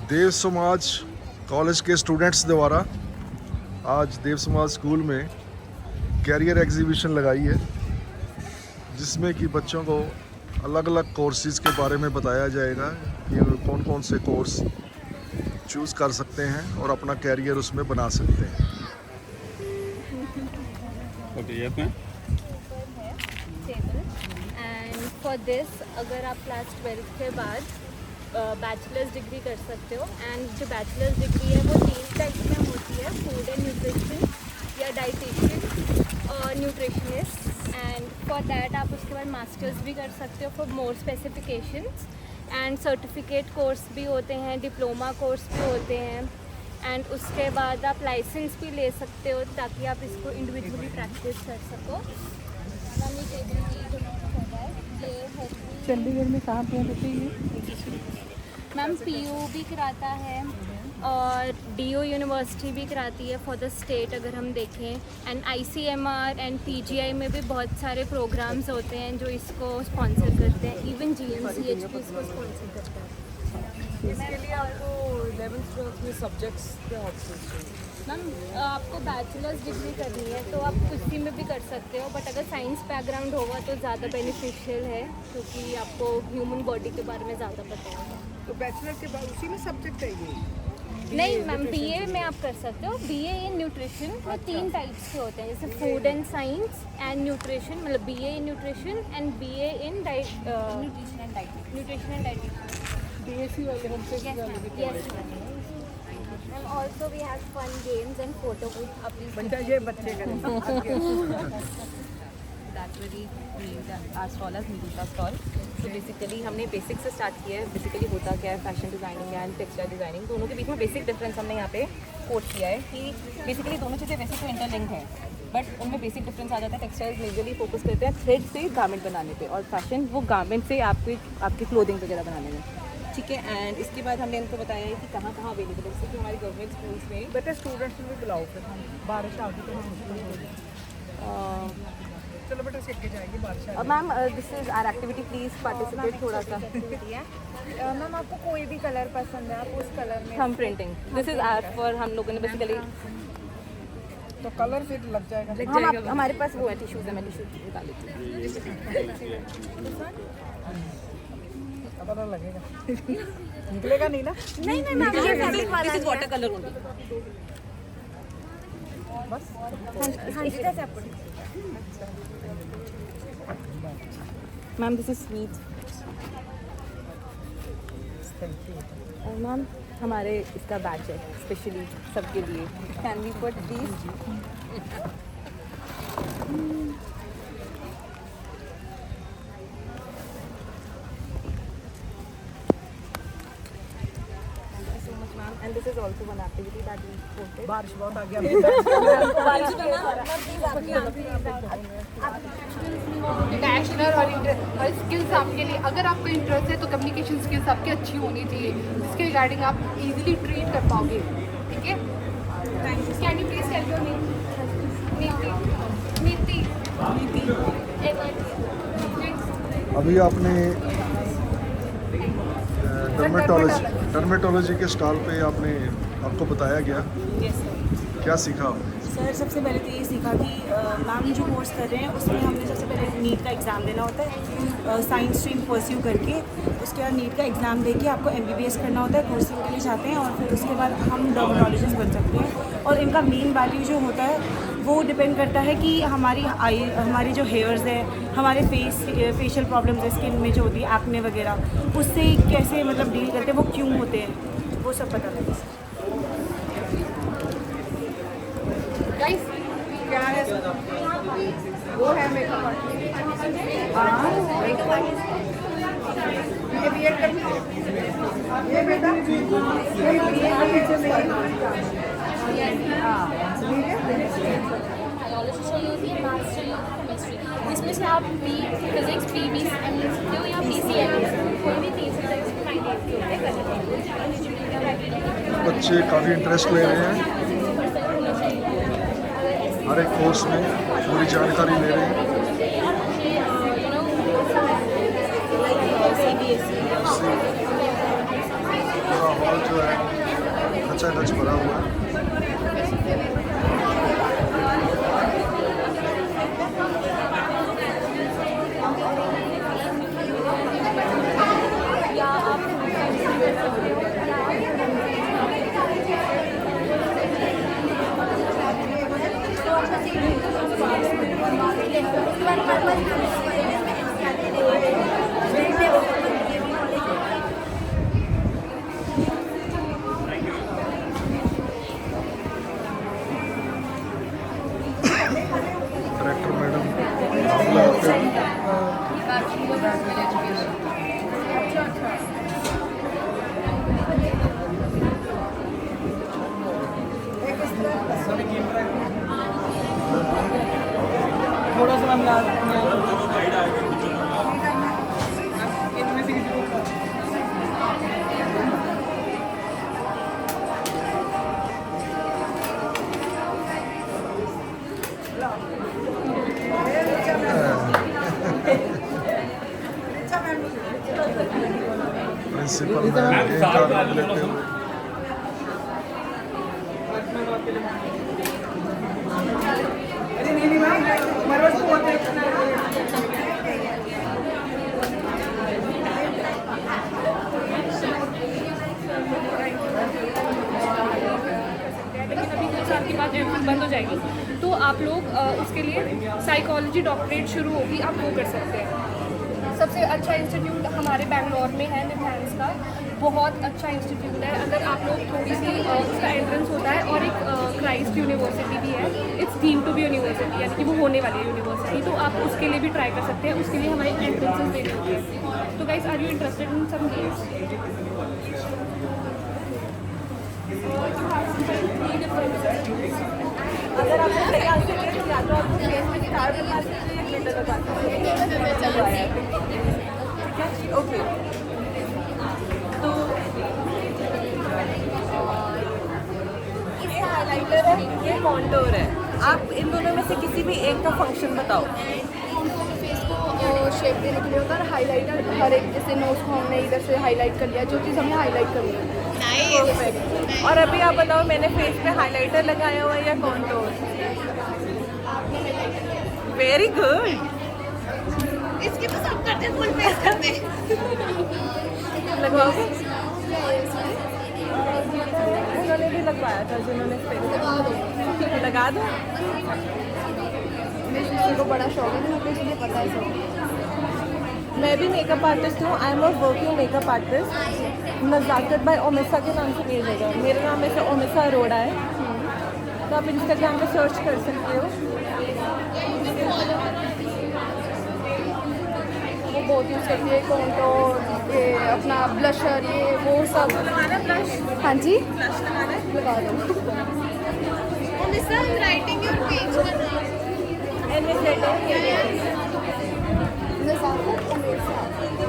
देव समाज कॉलेज के स्टूडेंट्स द्वारा आज देव समाज स्कूल में कैरियर एग्जीबिशन लगाई है, जिसमें कि बच्चों को अलग अलग कोर्सेज़ के बारे में बताया जाएगा कि कौन कौन से कोर्स चूज़ कर सकते हैं और अपना कैरियर उसमें बना सकते हैं। Okay, yes ma'am. And for this अगर आप क्लास 12 के बाद बैचलर्स डिग्री कर सकते हो। एंड जो बैचलर्स डिग्री है वो 3 टाइप में होती है, फूड एंड न्यूट्रिशन या डाइटिशियन और न्यूट्रिशनिस्ट। एंड फॉर दैट आप उसके बाद मास्टर्स भी कर सकते हो for more specifications. And certificate course भी होते हैं, डिप्लोमा कोर्स भी होते हैं। एंड उसके बाद आप लाइसेंस भी ले सकते हो ताकि आप इसको इंडिविजुअली प्रैक्टिस कर सको। चंडीगढ़ में कहाँ पे बताइए मैम पीयू भी कराता है और डीयू यूनिवर्सिटी भी कराती है फॉर द स्टेट अगर हम देखें। एंड आईसीएमआर एंड पीजीआई में भी बहुत सारे प्रोग्राम्स होते हैं जो इसको स्पॉन्सर करते हैं। इवन जीएमसीएच भी इसको स्पॉन्सर करता है। इसके लिए आपको 11th में सब्जेक्ट्स के ऑप्शन चाहिए। मैम आपको बैचलर्स डिग्री करनी है तो आप उसी में भी कर सकते हो, बट अगर साइंस बैकग्राउंड होगा तो ज़्यादा बेनिफिशियल है क्योंकि आपको ह्यूमन बॉडी के बारे में ज़्यादा पता होगा। तो बैचलर के बाद उसी में सब्जेक्ट चाहिए? नहीं मैम, बीए में आप कर सकते हो। बीए इन न्यूट्रिशन में 3 टाइप्स के होते हैं, जैसे food and science and nutrition, मतलब BA in nutrition and BA in nutrition and dietician. BSc वाले हमसे Yes, ma'am. Also we have fun games and photo booth. बच्चा ये बच्चे करें। That's where we named our stall as Niruta stall. So basically हमने basic से start किया है। बेसिकली होता क्या है, fashion designing and textile designing दोनों के बीच में बेसिक डिफरेंस हमने यहाँ पे कोट किया है कि बेसिकली दोनों चीज़ें वैसे तो इंटरलिंक्ड हैं, बट उनमें बेसिक डिफरेंस आ जाता है। टेक्सटाइल मेजरली फोकस करते हैं थ्रेड से गारमेंट बनाने पे, और फैशन वो गारमेंट से आपकी क्लोथिंग वगैरह बनाने में, ठीक है। एंड इसके बाद हमने इनको बताया है कि कहाँ कहाँ अवेलेबल है, जैसे कि हमारे गवर्नमेंट स्कूल्स में। बेटा स्टूडेंट्स में भी बुलाओ, फिर हम बारिश आ गई तो हम मुश्किल हो गई। चलो बेटा सीख के जाएगी बारिश। Ma'am this is our activity, please participate थोड़ा सा। मैम आपको कोई भी कलर पसंद है, आप उस कलर में। Thumb printing, this is our for हम लोगों ने बेसिकली तो कलर फिर लग जाएगा। हमारे पास वो है टिश्यूज़ है, मैं टिश्यू निकाल लेती हूँ। पता लगेगा निकलेगा नहीं ना? नहीं ma'am, this is water colour only. बस हाँ जी जैसे आपको। Ma'am this is sweet. Thank you. और मैम हमारे इसका बैच है स्पेशली सबके लिए। Can we put these? And this is also one activity that we posted. बारिश बहुत आ गया। नेशनल और स्किल्स आपके लिए, अगर आपको इंटरेस्ट है तो कम्युनिकेशन स्किल्स आपकी अच्छी होनी चाहिए, जिसके रिगार्डिंग आप इजीली ट्रीट कर पाओगे, ठीक है। Can you please tell your name? Niti. अभी आपने डर्मेटोलॉजी के स्टॉल पे आपको बताया गया, क्या सीखा आपने? सर सबसे पहले तो ये सीखा कि मैम जो कोर्स कर रहे हैं उसमें हमने सबसे पहले नीट का एग्ज़ाम देना होता है। साइंस स्ट्रीम परस्यू करके उसके बाद नीट का एग्ज़ाम देके आपको एमबीबीएस करना होता है, कोर्सिंग के लिए जाते हैं, और फिर उसके बाद हम डर्मेटोलॉजिस्ट बन सकते हैं। और इनका मेन वैल्यू जो होता है वो डिपेंड करता है कि हमारी जो हेयर्स है, हमारे फेशियल प्रॉब्लम्स है, स्किन में जो होती है एक्ने वगैरह, उससे कैसे मतलब डील करते हैं, वो क्यों होते हैं, वो सब पता लगे। गाइस क्या है वो है मेकअप आर्टिस्ट। ये बीएड करनी है ये बेटा, ये बीएड करनी है। बायोलॉजी चाहिए होती है, मैथ्स चाहिए होती है, केमिस्ट्री, जिसमें से आप बी फिजिक्स पीबी एम सकते हो या पीसीएम कोई भी 3 सब्जेक्ट 98 होते हैं। बच्चे काफ़ी इंटरेस्ट ले रहे हैं, हर एक कोर्स में पूरी जानकारी ले रहे हैं। पूरा हॉल जो है टच भरा हुआ है। डायरेक्टर मैडम नाम लगाते हैं। थोड़ा सा मैम प्रिंसिपल मैम के कार्ड लेते हुए। लेकिन अभी 2 साल के बाद एमफिल बंद हो जाएगी, तो आप लोग उसके लिए साइकोलॉजी डॉक्टरेट शुरू होगी, आप वो कर सकते हैं। सबसे अच्छा इंस्टीट्यूट हमारे बैंगलोर में है निथांस का, बहुत अच्छा इंस्टीट्यूट है। अगर आप लोग थोड़ी सी उसका एंट्रेंस होता है, और एक क्राइस्ट यूनिवर्सिटी भी है, it's deem to be university, यानी कि वो होने वाली है यूनिवर्सिटी, तो आप उसके लिए भी ट्राई कर सकते हैं। उसके लिए हमारे एंट्रेंसेस देने होते हैं। तो guys, are you interested in some games? अगर आपको तैयार से या तो आपको फेस में स्टार बना सकते हैं या ग्लिटर लगा सकते हैं। ठीक है, ओके। तो ये हाइलाइटर है, ये कॉन्टोर है। आप इन दोनों में से किसी भी एक का फंक्शन बताओ। फेस को शेप देने के लिए होता है हाइलाइटर। हर एक जैसे नोज को हमने इधर से हाईलाइट कर लिया, जो चीज़ हमने हाईलाइट करनी है। परफेक्ट। और अभी आप बताओ, मैंने फेस पे हाइलाइटर लगाया हुआ है या कॉन्टोर? Very good. इसके तो सब करते फुल फेस करते लगवाओगे? उन्होंने भी लगवाया था, जिन्होंने फेस लगा दो। मेरे सिस्टर को बड़ा शौक है, मुझे इसलिए पता है सब। मैं भी मेकअप आर्टिस्ट हूँ। I am a working makeup artist. Nazakat by Omisa के नाम से मिल जाएगा। मेरा नाम ऐसे ओमिसा अरोड़ा है, तो आप इंस्टाग्राम पे सर्च कर सकते हो। वो बहुत यूज़ करती है कॉन्टोर, ये अपना ब्लशर, ये वो सब। लगाना ब्लश? हाँ जी, ब्लश लगाना है? लगा दो। राइटिंग और पेज करना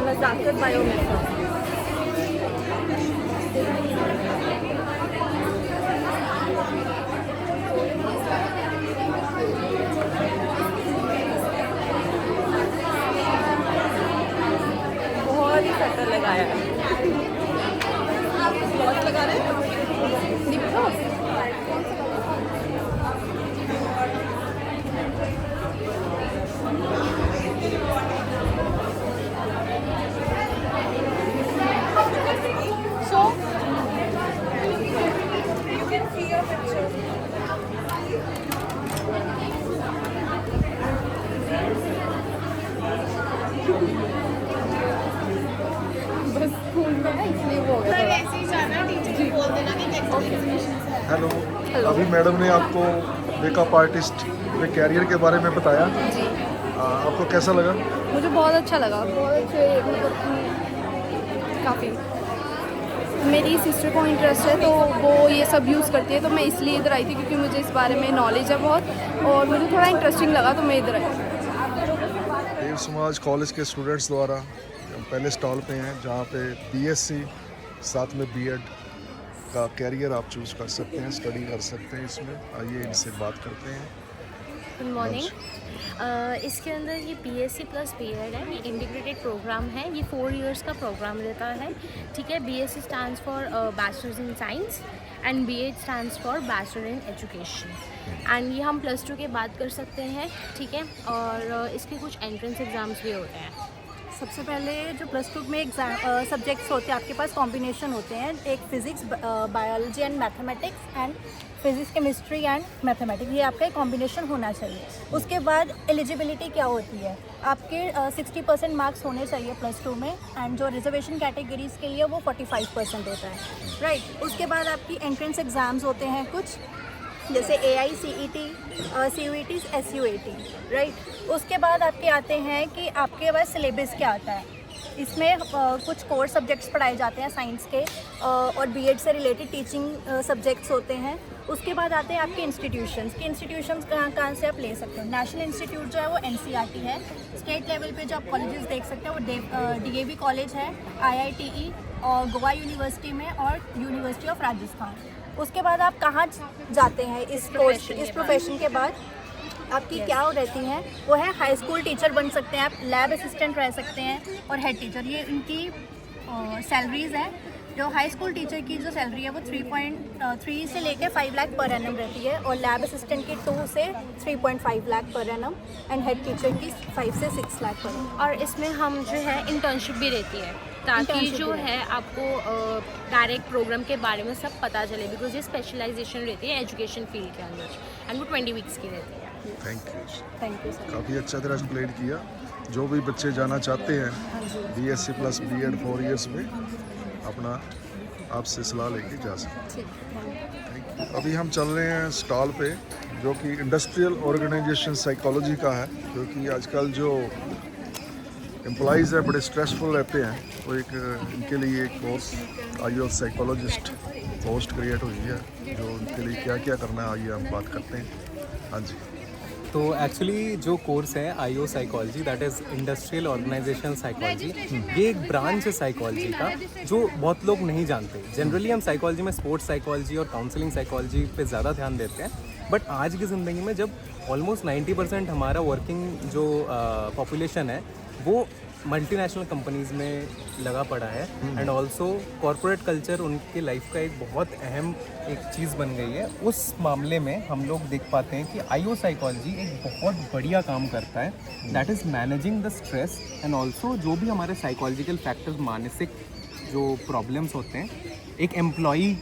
नज़ाकत बाय ओमिसा। बहुत ही सटर लगाया है। ग्लॉस लगा रहे हैं? Lip gloss? So, You can see your picture. बस स्कूल में है इसलिए वो हो गया थोड़ा। ऐसे ही जाना, टीचर को बोल देना कि नेक्स्ट एग्जीबिशन से हेलो, अभी मैडम ने आपको मेकअप आर्टिस्ट के कैरियर के बारे में बताया। जी, आपको कैसा लगा? मुझे बहुत अच्छा लगा, बहुत अच्छे, मतलब काफ़ी। मेरी सिस्टर को इंटरेस्ट है, तो वो ये सब यूज़ करती है, तो मैं इसलिए इधर आई थी क्योंकि मुझे इस बारे में नॉलेज है बहुत, और मुझे थोड़ा इंटरेस्टिंग लगा, तो मैं इधर आई। देव समाज कॉलेज के स्टूडेंट्स द्वारा हम पहले स्टॉल पे हैं, जहाँ पे बीएससी साथ में बीएड का कैरियर आप चूज़ कर सकते हैं, स्टडी कर सकते हैं। इसमें आइए इनसे बात करते हैं। Good morning. इसके अंदर ये बीएससी प्लस बीएड है, ये इंटीग्रेटेड प्रोग्राम है, ये 4 इयर्स का प्रोग्राम रहता है। ठीक है, BSc stands for bachelors in science and BH stands for bachelor in education. And ये हम +2 के बाद कर सकते हैं, ठीक है। और इसके कुछ एंट्रेंस एग्ज़ाम्स भी होते हैं। सबसे पहले जो +2 में एग्ज़ाम सब्जेक्ट्स होते हैं आपके पास कॉम्बिनेशन होते हैं, एक physics, biology and mathematics and physics, chemistry and mathematics, ये आपका एक कॉम्बिनेशन होना चाहिए। उसके बाद एलिजिबिलिटी क्या होती है, आपके 60% मार्क्स होने चाहिए +2 में, एंड जो रिजर्वेशन कैटेगरीज़ के लिए वो 45% होता है, राइट। उसके बाद आपकी एंट्रेंस एग्ज़ाम्स होते हैं कुछ, जैसे AICET, CUET, SUAT, राइट। उसके बाद आपके आते हैं कि आपके पास सिलेबस क्या आता है। इसमें कुछ कोर सब्जेक्ट्स पढ़ाए जाते हैं साइंस के, और BEd से रिलेटेड टीचिंग सब्जेक्ट्स होते हैं। उसके बाद आते हैं आपके इंस्टीट्यूशंस कहाँ से आप ले सकते हो। नेशनल इंस्टीट्यूट जो है वो NCERT है। स्टेट लेवल पे जो आप कॉलेजेस देख सकते हो वो DAV कॉलेज है, IITE और गोवा यूनिवर्सिटी में, और यूनिवर्सिटी ऑफ राजस्थान। उसके बाद आप कहाँ जाते हैं इस प्रोफेशन के बाद आपकी क्या रहती हैं, वो है हाई स्कूल टीचर बन सकते हैं आप, लैब असिस्टेंट रह सकते हैं, और हेड टीचर। ये इनकी सैलरीज़ हैं। जो हाई स्कूल टीचर की जो सैलरी है वो 3.3 से लेकर 5 लाख पर एनम रहती है, और लैब असिस्टेंट की 2 से 3.5 lakh per annum, and head teacher की 5 से 6 लाख पर एनम। और इसमें हम जो है इंटर्नशिप भी रहती है, ताकि जो है आपको डायरेक्ट प्रोग्राम के बारे में सब पता चले, बिकॉज ये स्पेशलाइजेशन रहती है एजुकेशन फील्ड के अंदर, एंड वो 20 वीक्स की रहती है। थैंक यू सर, काफ़ी अच्छा तरह एक्सप्लेन किया। जो भी बच्चे जाना चाहते हैं BSc + BEd 4 इयर्स में, अपना आपसे सलाह लेके जा सकते हैं। अभी हम चल रहे हैं स्टॉल पे, जो कि इंडस्ट्रियल ऑर्गेनाइजेशन साइकोलॉजी का है, क्योंकि आजकल जो एम्प्लॉइज़ हैं बड़े स्ट्रेसफुल रहते हैं, तो एक इनके लिए एक course IELTS psychologist post create हुई है, जो उनके लिए क्या क्या करना है आइए हम बात करते हैं। हाँ जी। तो एक्चुअली जो कोर्स है IO psychology, that is industrial organisation psychology, ये एक ब्रांच है साइकोलॉजी का जो बहुत लोग नहीं जानते। जनरली हम साइकोलॉजी में स्पोर्ट्स साइकोलॉजी और काउंसलिंग साइकोलॉजी पे ज़्यादा ध्यान देते हैं, बट आज की ज़िंदगी में जब ऑलमोस्ट 90% हमारा वर्किंग जो पॉपुलेशन है वो मल्टीनेशनल कंपनीज़ में लगा पड़ा है, एंड ऑल्सो कॉरपोरेट कल्चर उनके लाइफ का एक बहुत अहम एक चीज़ बन गई है, उस मामले में हम लोग देख पाते हैं कि IO साइकोलॉजी एक बहुत बढ़िया काम करता है, that is managing the stress, and also जो भी हमारे साइकोलॉजिकल फैक्टर्स, मानसिक जो प्रॉब्लम्स होते हैं एक एम्प्लॉई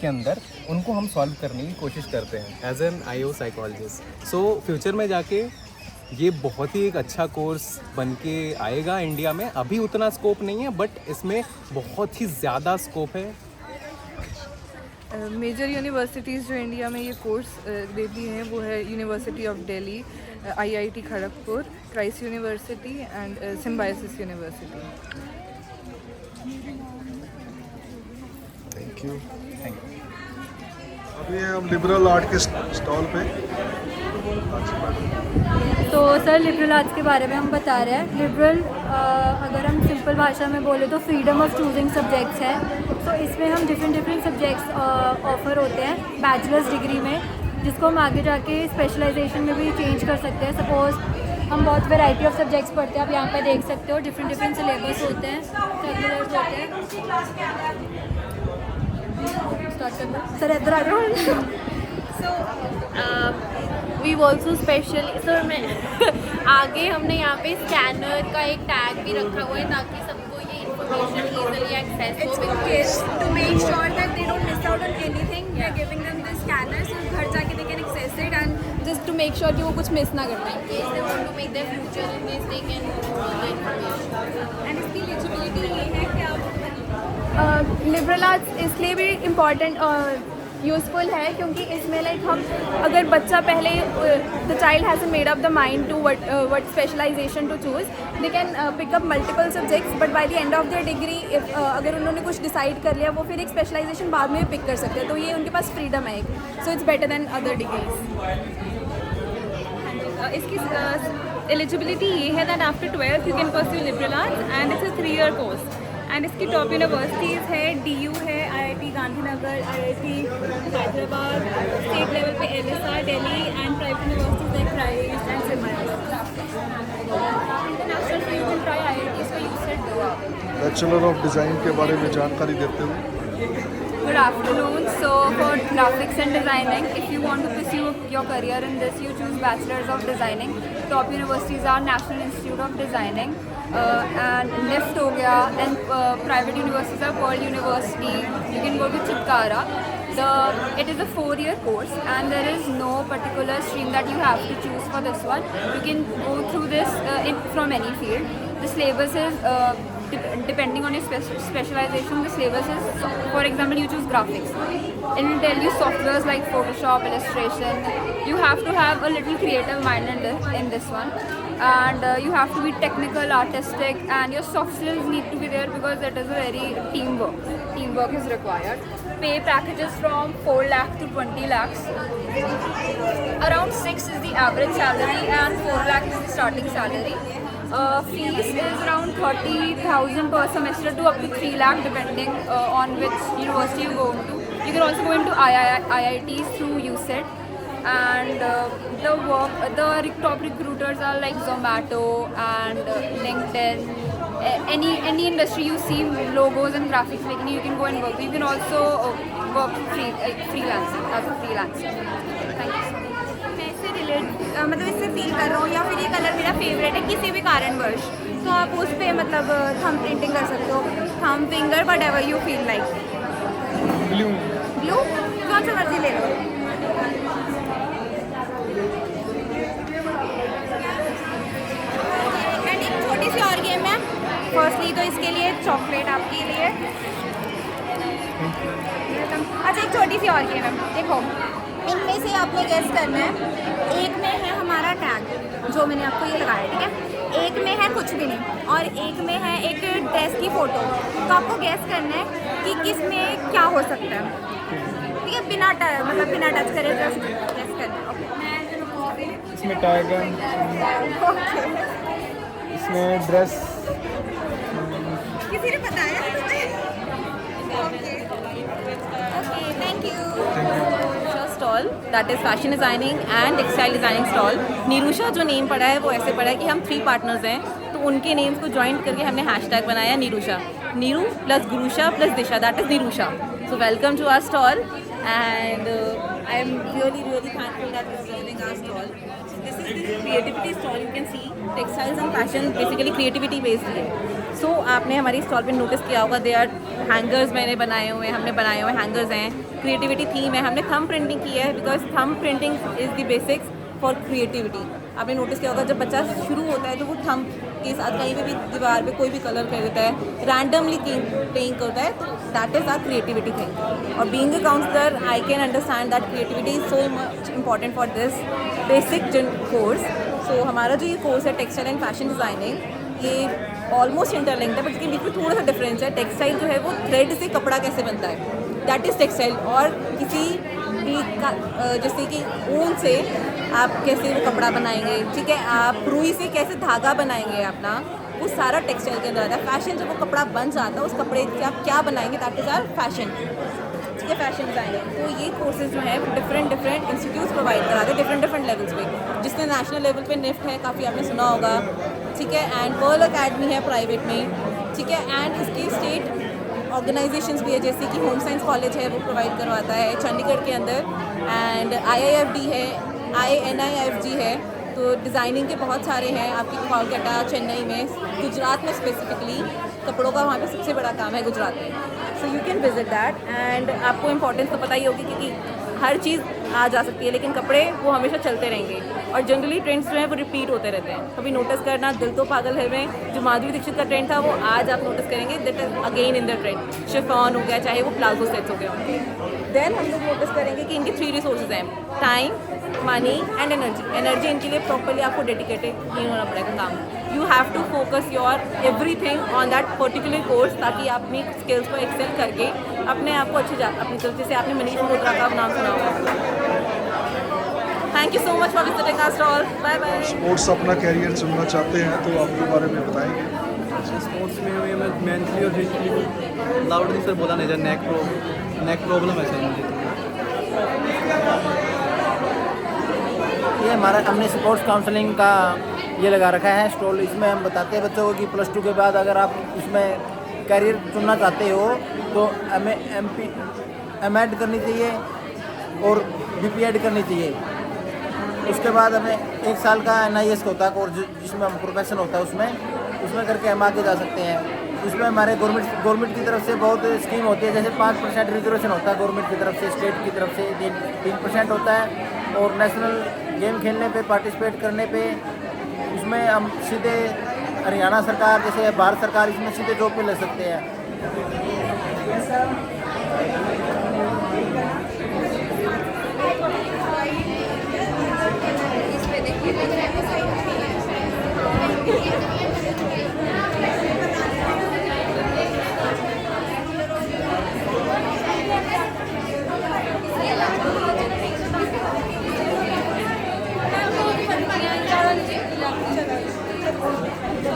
के अंदर, उनको हम सॉल्व करने की कोशिश करते हैं as an IO psychologist. So future में जाके ये बहुत ही एक अच्छा कोर्स बन के आएगा इंडिया में। अभी उतना स्कोप नहीं है, बट इसमें बहुत ही ज़्यादा स्कोप है। मेजर यूनिवर्सिटीज़ जो इंडिया में ये कोर्स देती हैं वो है university of Delhi, IIT Kharagpur, Christ university and symbiosis university. Thank you. अभी हम लिबरल आर्ट के स्टॉल पे। तो सर लिबरल आर्ट्स के बारे में हम बता रहे हैं। लिबरल अगर हम सिंपल भाषा में बोले तो फ्रीडम ऑफ चूजिंग सब्जेक्ट्स है। तो इसमें हम डिफरेंट सब्जेक्ट्स ऑफर होते हैं बैचलर्स डिग्री में, जिसको हम आगे जाके स्पेशलाइजेशन में भी चेंज कर सकते हैं। सपोज हम बहुत वैरायटी ऑफ सब्जेक्ट्स पढ़ते हैं, आप यहाँ पे देख सकते हो डिफरेंट सिलेबस होते हैं, सेक्युलर्स होते हैं। स्टार्ट करना सर, इधर आ जाओ। वी ऑल्सो स्पेशल सर मैं आगे हमने यहाँ पे स्कैनर का एक टैग भी रखा हुआ है, ताकि सबको ये इन्फॉर्मेशन इजीली एक्सेस हो। To make sure that they don't miss out on anything, we are giving them the scanner, so घर जाके they can access it, and just to make sure कि वो कुछ मिस ना कर पाए। If they want to make their future in this, they can know the information. And इसकी eligibility ये है कि आप लिबरल आर्ट्स इसलिए भी इम्पॉर्टेंट यूज़फुल है क्योंकि इसमें लाइक हम अगर बच्चा पहले the child has made up the mind to what specialisation to choose, they can pick up multiple subjects, but by the end of their degree अगर उन्होंने कुछ डिसाइड कर लिया वो फिर एक स्पेशलाइजेशन बाद में भी पिक कर सकते हैं। तो ये उनके पास फ्रीडम है एक, so it's better than other degrees. इसकी एलिजिबिलिटी ये है that after 12th you can pursue liberal arts and it's a 3-year course. And इसकी टॉप यूनिवर्सिटीज़ है DU है, IIT Gandhinagar, IIT Hyderabad, state level पे LSR Delhi, and private universities like Christ and symbiosis. International you can try IIT, so you said Goa. Bachelor of design के बारे में जानकारी देते हुए Good afternoon. So for graphics and designing, if you want to pursue your career in this, you choose Bachelors of Designing. Top universities are National Institute of Designing and NIFT हो गया, and private universities are Pearl University. You can go to Chitkara. It is a 4-year course and there is no particular stream that you have to choose for this one. You can go through this from any field. The syllabus is depending on your specialization. The syllabus is, for example, you choose graphics. It will tell you softwares like Photoshop, illustration. You have to have a little creative mind in this one. And you have to be technical, artistic, and your soft skills need to be there because it is a very teamwork. Teamwork is required. Pay packages from 4 lakh to 20 lakhs. Around 6 is the average salary and 4 lakh is the starting salary. Fees is around 30,000 per semester to up to 3 lakh depending on which university you go into. You can also go into IITs through UCET. And the top recruiters are like Zomato and LinkedIn. Any industry you see logos and graphics making, you can go and work. You can also work freelancing as a freelancer. Thank you so much. मैं इससे मतलब इससे feel कर रहा हूँ या फिर ये कलर मेरा फेवरेट है किसी भी कारणवश, तो आप उस पर मतलब थंब प्रिंटिंग कर सकते हो. Thumb finger what ever you feel like. Blue कौन सा मर्जी ले लो. एंड एक छोटी सी और गेम है. फर्स्टली तो इसके लिए चॉकलेट आपके लिए. अच्छा एक छोटी सी और गेम है. देखो इनमें से आपने गेस करना है. एक में है हमारा टैग जो मैंने आपको ये लगाया, ठीक है. एक में है कुछ भी नहीं और एक में है एक ड्रेस की फ़ोटो. तो आपको गेस करना है कि किस में क्या हो सकता है, ठीक है. बिना टच करे जस्ट गेस करना है. इसमें टैग है, इसमें ड्रेस. किसी ने बताया. Okay thank you. Stall that is fashion designing and textile designing stall. Nirusha जो नेम पड़ा है वो ऐसे पड़ा है कि हम 3 पार्टनर्स हैं, तो उनके नेम्स को ज्वाइन करके हमने हैशटैग बनाया Nirusha. Niru plus Gurusha plus Disha, that is Nirusha. So welcome to our stall and I am really thankful that you are joining our stall. So this is the creativity stall. You can see textiles and fashion basically creativity based है. So आपने हमारी stall पे notice किया होगा they are hangers मैंने बनाए हुए हैं, हमने बनाए हुए हैंगर्स हैं. क्रिएटिविटी थीम है. हमने थंब प्रिंटिंग की है because thumb printing is the basics for creativity. आपने नोटिस किया होगा जब बच्चा शुरू होता है तो वो थंब के साथ कहीं पे भी दीवार पे कोई भी कलर कर देता है, रैंडमली प्लेइंग करता है. तो that is our creativity thing. और being a counsellor I can understand that creativity is so much important for this basic course. So हमारा जो ये कोर्स है टेक्सटाइल एंड फैशन डिज़ाइनिंग, ये ऑलमोस्ट इंटरलिंक्ड है बट इसके बीच में थोड़ा सा डिफरेंस है. टेक्सटाइल जो है वो थ्रेड से कपड़ा कैसे बनता है, दैट इज़ टेक्सटाइल. और किसी भी जैसे कि ऊन से आप कैसे वो कपड़ा बनाएंगे, ठीक है, आप रुई से कैसे धागा बनाएंगे अपना, वो सारा टेक्सटाइल के अंदर आता है. फैशन जब वो कपड़ा बन जाता है उस कपड़े से आप क्या बनाएंगे, दैट इज़ आवर फैशन, ठीक है, फैशन डिज़ाइनिंग. तो ये कोर्सेज जो हैं वो डिफरेंट इंस्टीट्यूट्स प्रोवाइड कराते हैं डिफरेंट लेवल्स पे. जिसमें नेशनल लेवल पे निफ्ट है, काफ़ी आपने सुना होगा, ठीक है, एंड पर्ल अकेडमी है प्राइवेट में, ठीक है, एंड इसके स्टेट ऑर्गेनाइजेशंस भी है जैसे कि होम साइंस कॉलेज है वो प्रोवाइड करवाता है चंडीगढ़ के अंदर, एंड IIFD है, INIFG है. तो डिज़ाइनिंग के बहुत सारे हैं आपकी कोलकाता, चेन्नई में, गुजरात में स्पेसिफिकली कपड़ों का वहाँ पे सबसे बड़ा काम है गुजरात में. So you can visit that. And आपको इम्पोर्टेंस तो पता ही होगी क्योंकि हर चीज़ आ जा सकती है लेकिन कपड़े वो हमेशा चलते रहेंगे और जनरली ट्रेंड्स जो हैं वो रिपीट होते रहते हैं. कभी नोटिस करना दिल तो पागल है में जो माधुरी दीक्षित का ट्रेंड था वो आज आप नोटिस करेंगे that is again in the trend. Chiffon हो गया, चाहे वो प्लाजो सेट्स हो गए होंगे. देन हम लोग नोटिस करेंगे कि इनके 3 रिसोर्सेज हैं, time, money and energy. Energy इनके लिए प्रॉपरली आपको डेडिकेटेड नहीं होना पड़ेगा काम. You have to focus your everything on that particular course ताकि आप अपनी स्किल्स को एक्सेल करके अपने आप को अपनी तरफ जैसे आपने मनीष मल्होत्रा का नाम सुना होगा. Thank you so much for visiting our stall. Bye bye. Sports अपना कैरियर चुनना चाहते हैं तो आपके बारे में बताएंगे. स्पोर्ट्स में मैं मेंटली और फिजिकली लाउडली सर बोला नहीं जाए. नेक प्रॉब्लम है सर मुझे. ये हमारा हमने स्पोर्ट्स काउंसलिंग का ये लगा रखा है स्टॉल. इसमें हम बताते हैं बच्चों को कि +2 के बाद अगर आप इसमें कैरियर चुनना चाहते हो तो हमें एम.एड करनी चाहिए और बी.पी.एड करनी चाहिए। उसके बाद हमें 1 साल का NIS का होता है कोर्स जिसमें हम प्रोफेशन होता है उसमें करके हम आगे जा सकते हैं। उसमें हमारे गवर्नमेंट की तरफ से बहुत स्कीम होती है, जैसे 5% रिजर्वेशन होता है गवर्नमेंट की तरफ से, स्टेट की तरफ से 3% होता है, और नेशनल गेम खेलने पे पार्टिसिपेट करने पे उसमें हम सीधे हरियाणा सरकार जैसे भारत सरकार इसमें सीधे जॉब पे लग सकते हैं।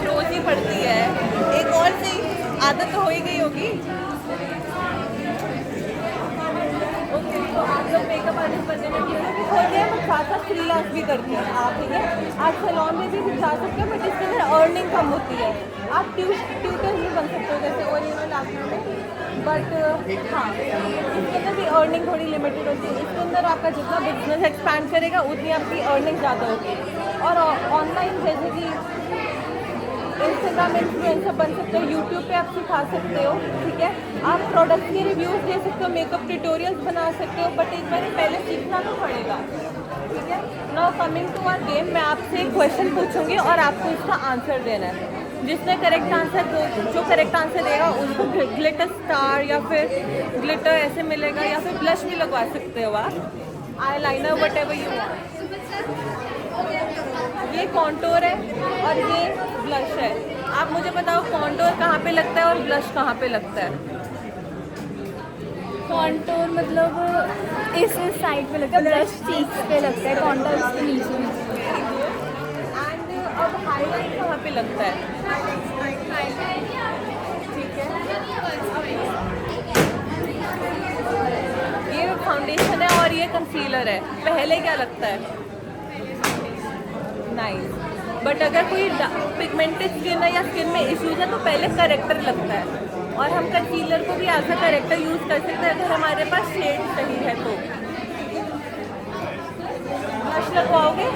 रोज ही पड़ती है, एक और सी आदत हो ही गई होगी। ओके, तो आप लोग मेकअप आर्टिस्ट बनने में खोलते हैं, बट साथ साथ फ्रीलांस भी करते हैं आप, ठीक है। आप सैलून में भी जा सकते हो, बट इसके अंदर अर्निंग कम होती है। आप ट्यूटर भी बन सकते हो जैसे ओरिजिनल आर्टिस्ट में, बट हाँ इसके अंदर भी अर्निंग थोड़ी लिमिटेड होती है। इसके अंदर आपका जितना बिजनेस एक्सपैंड करेगा उतनी आपकी अर्निंग ज़्यादा होगी। और ऑनलाइन जैसे कि इंस्टाग्राम इन्फ्लुएंसर बन सकते हो, यूट्यूब पे आप सिखा सकते हो, ठीक है। आप प्रोडक्ट के रिव्यूज़ दे सकते हो, मेकअप ट्यूटोरियल्स बना सकते हो, बट एक बार पहले सीखना तो पड़ेगा, ठीक है। Now coming to our game, मैं आपसे एक क्वेश्चन पूछूंगी और आपको इसका आंसर देना है। जिसने करेक्ट आंसर जो करेक्ट आंसर देगा उसको ग्लिटर स्टार या फिर ग्लिटर ऐसे मिलेगा, या फिर ब्लश भी लगवा सकते हो आप, eye liner what ever you want. ये कॉन्टोर है और ये ब्लश है। आप मुझे बताओ कॉन्टोर कहाँ पे लगता है और ब्लश कहाँ पे लगता है? कॉन्टोर मतलब इस साइड पे लगता है, ब्लश चीक्स पे लगता है, कॉन्टोर इसके नीचे। एंड अब हाईलाइट कहाँ पे लगता है? ठीक है, ये फाउंडेशन है और ये कंसीलर है, पहले क्या लगता है? नाइस। बट अगर कोई पिगमेंटेड स्किन है या स्किन में इश्यूज है तो पहले करेक्टर लगता है, और हम कंसीलर को भी एज अ करेक्टर यूज़ कर सकते हैं अगर हमारे पास शेड सही है तो। ब्लश लगवाओगे?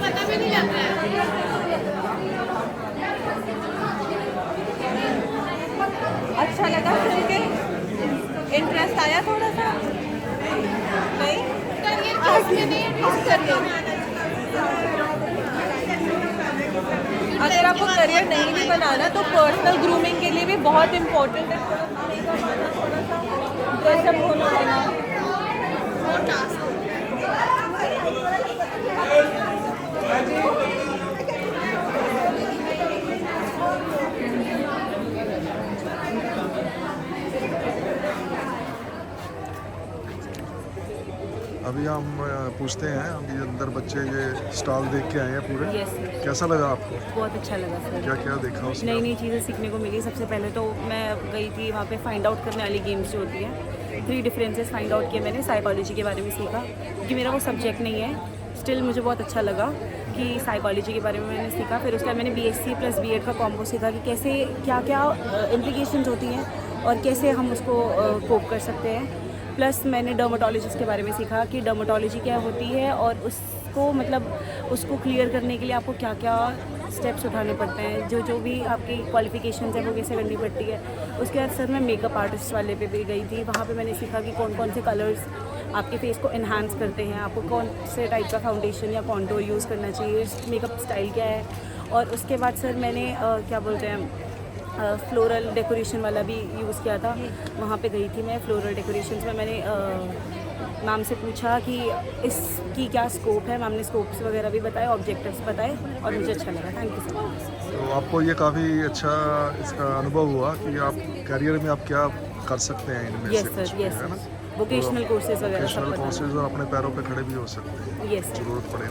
पता भी नहीं लग रहा है। अच्छा लगा सुन के? इंटरेस्ट आया थोड़ा सा? नहीं? अगर आपको करियर नहीं भी बनाना तो पर्सनल ग्रूमिंग के लिए भी बहुत इम्पोर्टेंट है थोड़ा सा ड्रेसअप होना लेना। अभी हम पूछते हैं, अभी अंदर बच्चे ये स्टॉल देख के आए हैं पूरे। यस सर, कैसा लगा आपको? बहुत अच्छा लगा सर। क्या क्या देखा उसमें? नई नई चीज़ें सीखने को मिली। सबसे पहले तो मैं गई थी वहाँ पे फाइंड आउट करने वाली गेम्स जो होती हैं, 3 डिफरेंसेस फाइंड आउट किए मैंने। साइकोलॉजी के बारे में सीखा, क्योंकि मेरा वो सब्जेक्ट नहीं है, स्टिल मुझे बहुत अच्छा लगा कि साइकोलॉजी के बारे में मैंने सीखा। फिर उसके बाद मैंने BSc + B.Ed का कॉम्बो सीखा कि कैसे क्या क्या इम्प्लीकेशंस होती हैं और कैसे हम उसको कोप कर सकते हैं। प्लस मैंने डर्माटोलॉजिस्ट के बारे में सीखा कि डर्माटोलॉजी क्या होती है और उसको मतलब उसको क्लियर करने के लिए आपको क्या क्या स्टेप्स उठाने पड़ते हैं, जो भी आपकी क्वालिफिकेशंस है वो कैसे करनी पड़ती है। उसके बाद सर मैं मेकअप आर्टिस्ट वाले पे भी गई थी, वहाँ पे मैंने सीखा कि कौन कौन से कलर्स आपके फेस को इन्हांस करते हैं, आपको कौन से टाइप का फाउंडेशन या कॉन्टोर यूज़ करना चाहिए, मेकअप स्टाइल क्या है। और उसके बाद सर मैंने क्या बोलते हैं फ्लोरल डेकोरेशन वाला भी यूज़ किया था, वहाँ पे गई थी मैं। फ्लोरल डेकोरेशंस में मैंने मैम से पूछा कि इसकी क्या स्कोप है। मैम ने स्कोप्स वगैरह भी बताए, ऑब्जेक्टिव्स बताए और मुझे अच्छा लगा। Thank you so much. तो आपको ये काफ़ी अच्छा इसका अनुभव हुआ कि आप करियर में आप क्या कर सकते हैं इनमें से यस कुछ सर, भी, यस है ना? वोकेशनल कोर्सेज वगैरह सब वोकेशनल पता कोर्सेज और अपने पैरों पे खड़े भी हो सकते हैं, यस ज़रूरत पड़े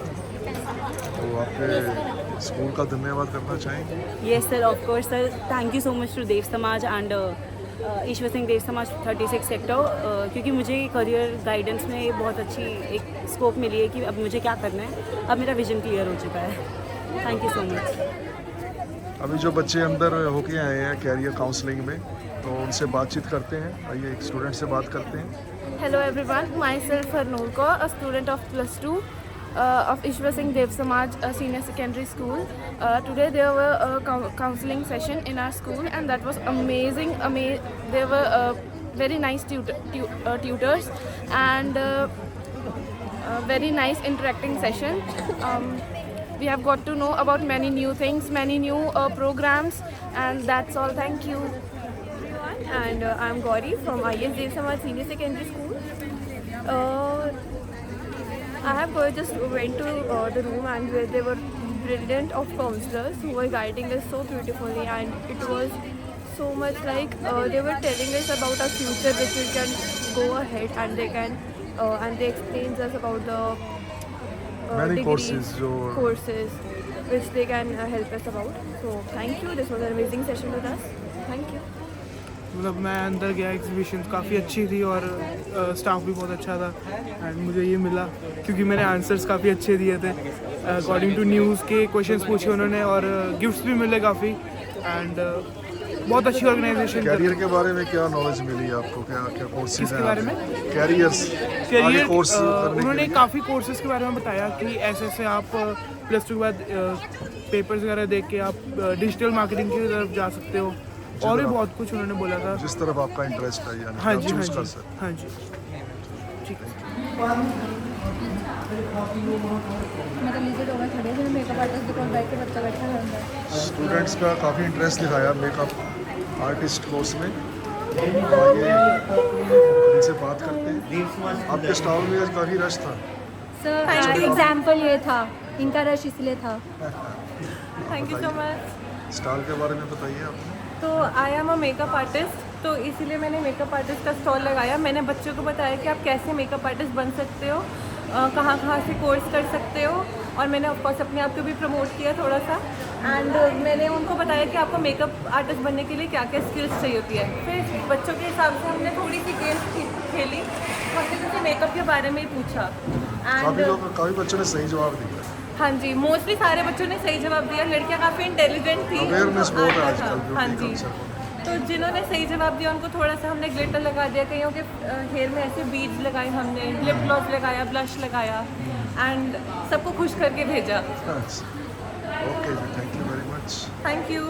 तो आपके स्कूल का धन्यवाद करना चाहेंगे? Yes sir, of course sir. Thank you so much to Dev Samaj and Ishwar Singh देव समाज 36 सेक्टर, क्योंकि मुझे करियर गाइडेंस में बहुत अच्छी एक स्कोप मिली है कि अब मुझे क्या करना है। अब मेरा विजन क्लियर हो चुका है। Thank you so much. अभी जो बच्चे अंदर होके आए हैं कैरियर काउंसलिंग में, तो उनसे बातचीत करते हैं। आइए एक स्टूडेंट से बात करते हैं। Hello everyone, myself Harnoor Kaur, a student of plus 2 of Ishwar Singh Dev Samaj Senior Secondary School. Today there were a counseling session in our school and that was amazing. There were very nice tutors and very nice interacting session. We have got to know about many new things, many new programs, and that's all. Thank you. And I'm Gauri from IS Dev Samaj Senior Secondary School. I have just went to the room and where there were brilliant of counselors who were guiding us so beautifully, and it was so much like they were telling us about our future which we can go ahead, and they explained us about the Many degrees, courses which they can help us about. So thank you. This was an amazing session with us. Thank you. मतलब मैं अंदर गया, exhibition काफ़ी अच्छी थी और staff भी बहुत अच्छा था। एंड मुझे ये मिला क्योंकि मैंने आंसर्स काफ़ी अच्छे दिए थे अकॉर्डिंग टू न्यूज़ के क्वेश्चंस पूछे उन्होंने, और गिफ्ट्स भी मिले काफ़ी। एंड बहुत अच्छी ऑर्गेनाइजेशन। कैरियर के बारे में क्या नॉलेज मिली आपको? क्या क्या कोर्सेज हैं? किसके बारे में? कैरियर कोर्स उन्होंने काफ़ी कोर्सेज के बारे में बताया कि ऐसे ऐसे आप प्लस 2 के बाद पेपर्स वगैरह देख के आप डिजिटल मार्केटिंग की तरफ जा सकते हो, और भी बहुत कुछ उन्होंने बोला था। जिस तरफ आपका इंटरेस्ट है, यानी हाँ आप जी, चूज हाँ कर जी, सकते। हाँ जी, ठीक है। मतलब नीचे लोग खड़े हैं, मेकअप आर्टिस्ट दुकान बैठ के बच्चा बैठा है। स्टूडेंट्स का काफ़ी इंटरेस्ट दिखाया मेकअप आर्टिस्ट कोर्स में। आइए इनसे बात करते हैं। आपके स्टॉल में आज काफ़ी रश था। सर एग्जाम्पल ये था, इनका रश इसलिए था। Thank you so much. Stall के बारे में बताइए आप। तो आई एम अ मेकअप आर्टिस्ट, तो इसीलिए मैंने मेकअप आर्टिस्ट का स्टॉल लगाया। मैंने बच्चों को बताया कि आप कैसे मेकअप आर्टिस्ट बन सकते हो, कहाँ कहाँ से कोर्स कर सकते हो, और मैंने ऑफकोर्स अपने आप को भी प्रमोट किया थोड़ा सा। एंड मैंने उनको बताया कि आपको मेकअप आर्टिस्ट बनने के लिए क्या क्या स्किल्स चाहिए होती है। फिर बच्चों के हिसाब से हमने थोड़ी सी गेम्स खेली, हमने उनसे मेकअप के बारे में ही पूछा। काफ़ी बच्चों ने सही जवाब दिया। हाँ जी, मोस्टली सारे बच्चों ने सही जवाब दिया। लड़कियाँ काफ़ी इंटेलिजेंट थी। अवेयरनेस बहुत है आजकल। हाँ जी, तो जिन्होंने सही जवाब दिया उनको थोड़ा सा हमने ग्लिटर लगा दिया, कईयों के हेयर में ऐसे बीड्स लगाए हमने, लिप ग्लॉस लगाया, ब्लश लगाया, एंड सबको खुश करके भेजा। ओके जी, thank you very much. Thank you.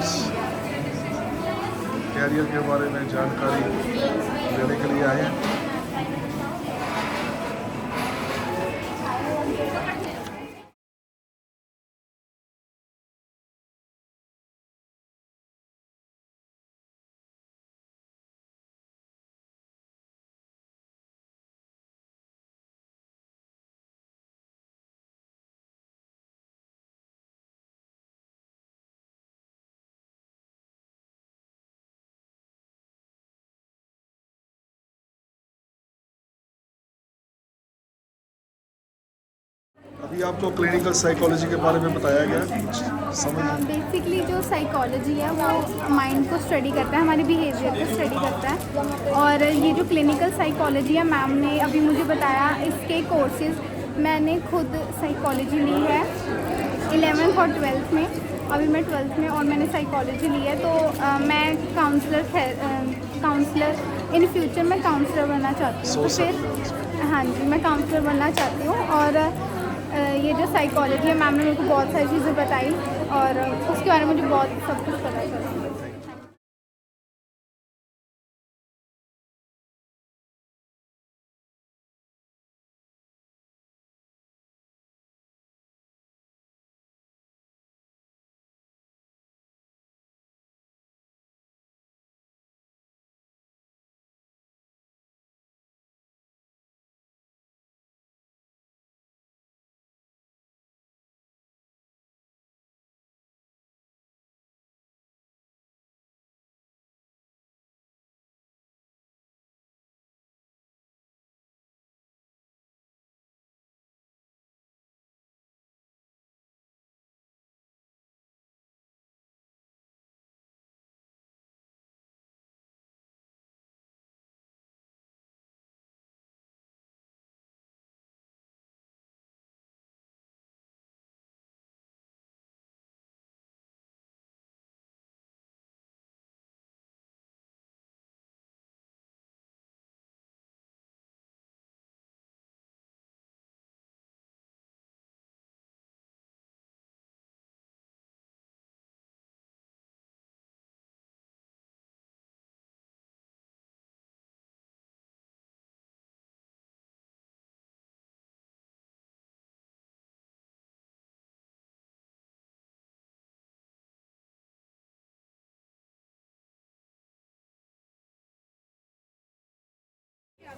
Students career के बारे में जानकारी देने के लिए आए हैं। अभी आपको क्लिनिकल साइकोलॉजी के बारे में बताया गया, समझ बेसिकली जो साइकोलॉजी है वो माइंड को स्टडी करता है, हमारे बिहेवियर को स्टडी करता है। और ये जो क्लिनिकल साइकोलॉजी है मैम ने अभी मुझे बताया, इसके कोर्सेज मैंने खुद साइकोलॉजी ली है 11th और 12th में। अभी मैं 12th में और मैंने साइकोलॉजी ली है। तो मैं काउंसलर इन फ्यूचर मैं काउंसलर बनना चाहती हूँ। तो फिर हाँ जी, मैं काउंसलर बनना चाहती हूँ। और ये जो साइकोलॉजी है मैम ने मेरे को बहुत सारी चीज़ें बताई और उसके बारे में मुझे बहुत सब कुछ पता चला।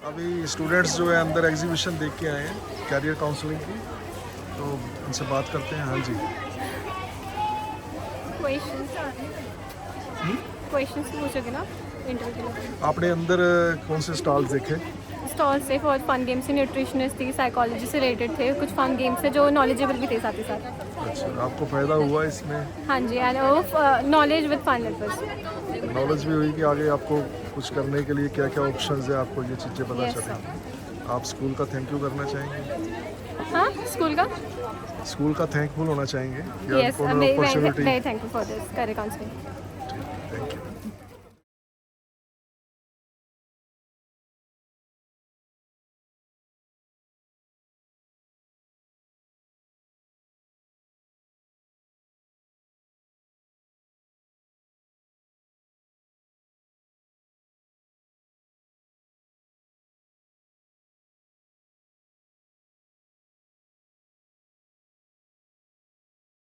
अभी स्टूडेंट्स जो है अंदर एग्जीबिशन देख के आए हैं कैरियर काउंसलिंग की, तो उनसे बात करते हैं। हाँ जी, क्वेश्चंस पूछोगे ना इंटरव्यू के लिए? आपने अंदर कौन से स्टॉल्स देखे? स्टॉल से बहुत फन गेम्स से न्यूट्रिशनिस्ट थी, साइकोलॉजी से रिलेटेड थे, कुछ फन गेम्स से जो नॉलेजेबल भी थे साथ ही साथ। अच्छा, आपको फ़ायदा हुआ इसमें? हाँ जी, and knowledge with fun purpose. Knowledge भी हुई कि आगे आपको कुछ करने के लिए क्या क्या ऑप्शंस है, आपको ये चीज़ें पता चलेंगी। आप स्कूल का थैंक यू करना चाहेंगे? हाँ, स्कूल का थैंकफुल होना चाहेंगे। Yes, very thankful for this career counselling.